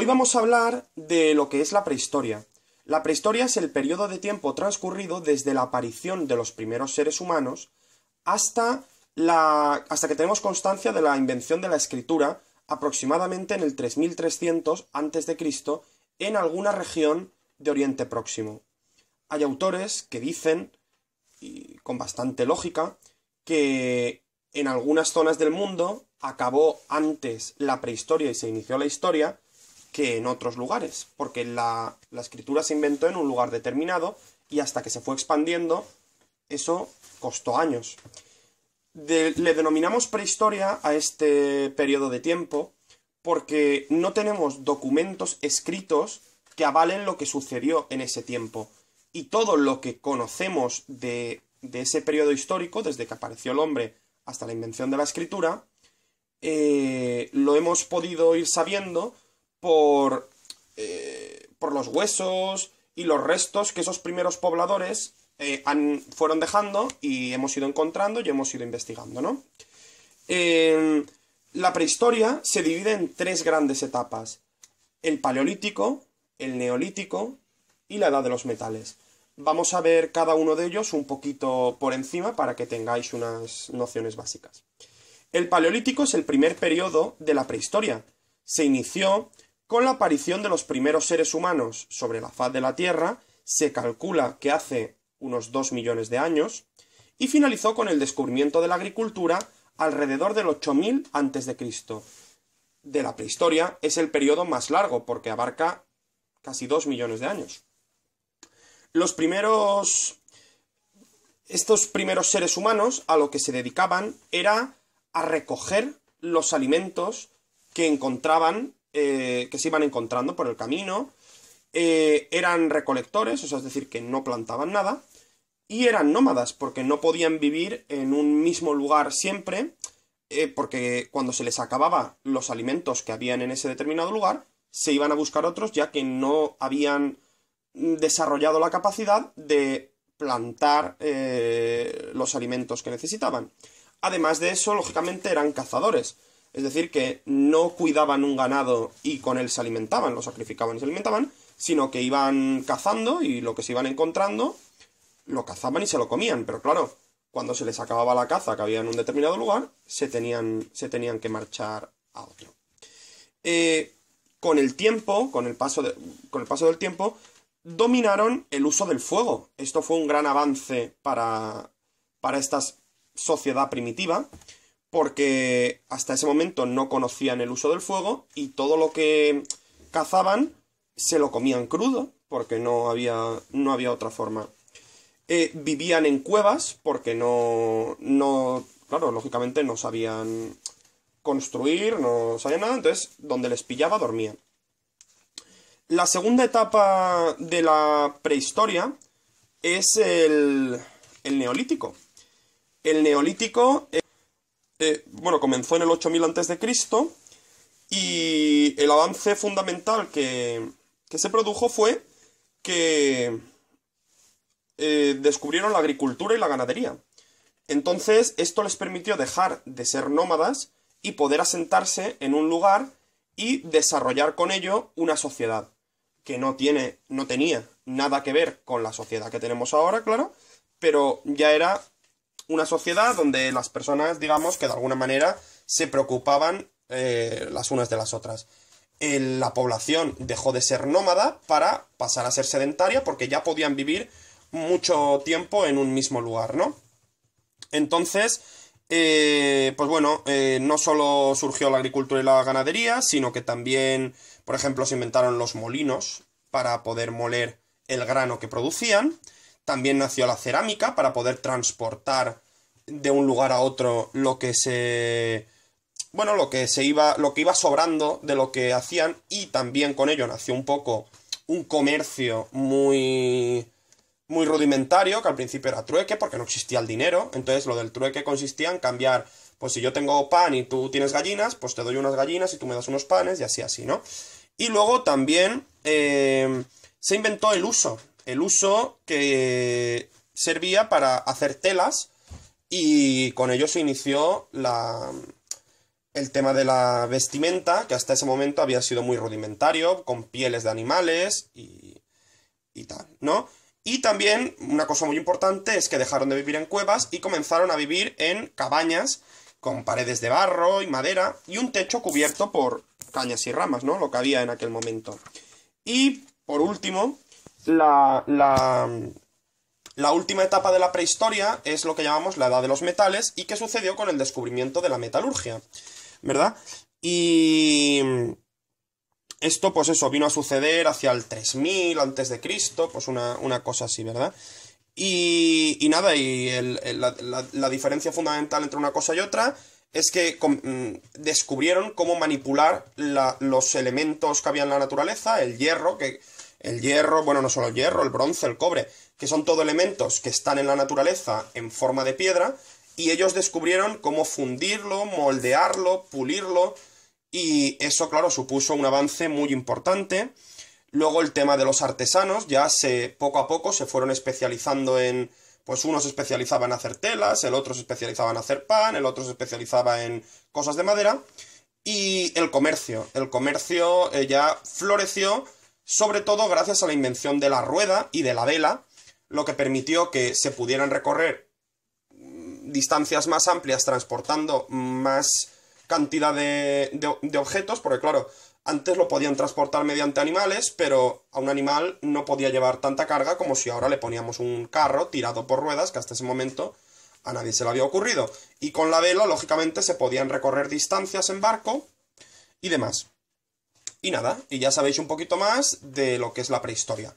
Hoy vamos a hablar de lo que es la prehistoria. La prehistoria es el periodo de tiempo transcurrido desde la aparición de los primeros seres humanos hasta que tenemos constancia de la invención de la escritura, aproximadamente en el 3300 a.C., en alguna región de Oriente Próximo. Hay autores que dicen, y con bastante lógica, que en algunas zonas del mundo acabó antes la prehistoria y se inició la historia que en otros lugares, porque la escritura se inventó en un lugar determinado y hasta que se fue expandiendo, eso costó años. Le denominamos prehistoria a este periodo de tiempo porque no tenemos documentos escritos que avalen lo que sucedió en ese tiempo. Y todo lo que conocemos de ese periodo histórico, desde que apareció el hombre hasta la invención de la escritura, lo hemos podido ir sabiendo por los huesos y los restos que esos primeros pobladores fueron dejando y hemos ido encontrando y hemos ido investigando, ¿no? La prehistoria se divide en tres grandes etapas: el paleolítico, el neolítico y la edad de los metales. Vamos a ver cada uno de ellos un poquito por encima para que tengáis unas nociones básicas. El paleolítico es el primer periodo de la prehistoria. Se inició con la aparición de los primeros seres humanos sobre la faz de la Tierra, se calcula que hace unos 2 millones de años, y finalizó con el descubrimiento de la agricultura alrededor del 8000 a.C. De la prehistoria es el periodo más largo porque abarca casi 2 millones de años. Estos primeros seres humanos a lo que se dedicaban era a recoger los alimentos que encontraban, que se iban encontrando por el camino. Eran recolectores, o sea, es decir, que no plantaban nada, y eran nómadas, porque no podían vivir en un mismo lugar siempre, porque cuando se les acababa los alimentos que habían en ese determinado lugar, se iban a buscar otros, ya que no habían desarrollado la capacidad de plantar los alimentos que necesitaban. Además de eso, lógicamente, eran cazadores. Es decir, que no cuidaban un ganado y con él se alimentaban, lo sacrificaban y se alimentaban, sino que iban cazando y lo que se iban encontrando lo cazaban y se lo comían. Pero claro, cuando se les acababa la caza que había en un determinado lugar, se tenían que marchar a otro. Con el paso del tiempo, dominaron el uso del fuego. Esto fue un gran avance para esta sociedad primitiva, porque hasta ese momento no conocían el uso del fuego y todo lo que cazaban se lo comían crudo, porque no había otra forma. Vivían en cuevas, porque claro, lógicamente no sabían construir, no sabían nada, entonces donde les pillaba dormían. La segunda etapa de la prehistoria es el neolítico. El neolítico comenzó en el 8000 a.C. y el avance fundamental que se produjo fue que descubrieron la agricultura y la ganadería. Entonces, esto les permitió dejar de ser nómadas y poder asentarse en un lugar y desarrollar con ello una sociedad que no tenía nada que ver con la sociedad que tenemos ahora, claro, pero ya era una sociedad donde las personas, digamos, que de alguna manera se preocupaban las unas de las otras. La población dejó de ser nómada para pasar a ser sedentaria porque ya podían vivir mucho tiempo en un mismo lugar, ¿no? Entonces, no solo surgió la agricultura y la ganadería, sino que también, por ejemplo, se inventaron los molinos para poder moler el grano que producían. También nació la cerámica para poder transportar de un lugar a otro lo que iba sobrando de lo que hacían, y también con ello nació un poco un comercio muy rudimentario, que al principio era trueque porque no existía el dinero. Entonces lo del trueque consistía en cambiar, pues si yo tengo pan y tú tienes gallinas, pues te doy unas gallinas y tú me das unos panes, y así, ¿no? Y luego también se inventó el uso que servía para hacer telas, y con ello se inició el tema de la vestimenta, que hasta ese momento había sido muy rudimentario, con pieles de animales y tal, ¿no? Y también, una cosa muy importante es que dejaron de vivir en cuevas y comenzaron a vivir en cabañas con paredes de barro y madera y un techo cubierto por cañas y ramas, ¿no? Lo que había en aquel momento. Y, por último, la última etapa de la prehistoria es lo que llamamos la edad de los metales y que sucedió con el descubrimiento de la metalurgia, ¿verdad? Y esto, pues eso, vino a suceder hacia el 3000 antes de Cristo, pues una cosa así, ¿verdad? Y nada, la diferencia fundamental entre una cosa y otra es que descubrieron cómo manipular los elementos que había en la naturaleza, el hierro, bueno, no solo el hierro, el bronce, el cobre, que son todo elementos que están en la naturaleza en forma de piedra, y ellos descubrieron cómo fundirlo, moldearlo, pulirlo, y eso, claro, supuso un avance muy importante. Luego el tema de los artesanos, ya poco a poco se fueron especializando en, pues uno se especializaba en hacer telas, el otro se especializaba en hacer pan, el otro se especializaba en cosas de madera, y el comercio ya floreció, sobre todo gracias a la invención de la rueda y de la vela, lo que permitió que se pudieran recorrer distancias más amplias transportando más cantidad de objetos, porque claro, antes lo podían transportar mediante animales, pero a un animal no podía llevar tanta carga como si ahora le poníamos un carro tirado por ruedas, que hasta ese momento a nadie se le había ocurrido. Y con la vela, lógicamente, se podían recorrer distancias en barco y demás. Y nada, y ya sabéis un poquito más de lo que es la prehistoria.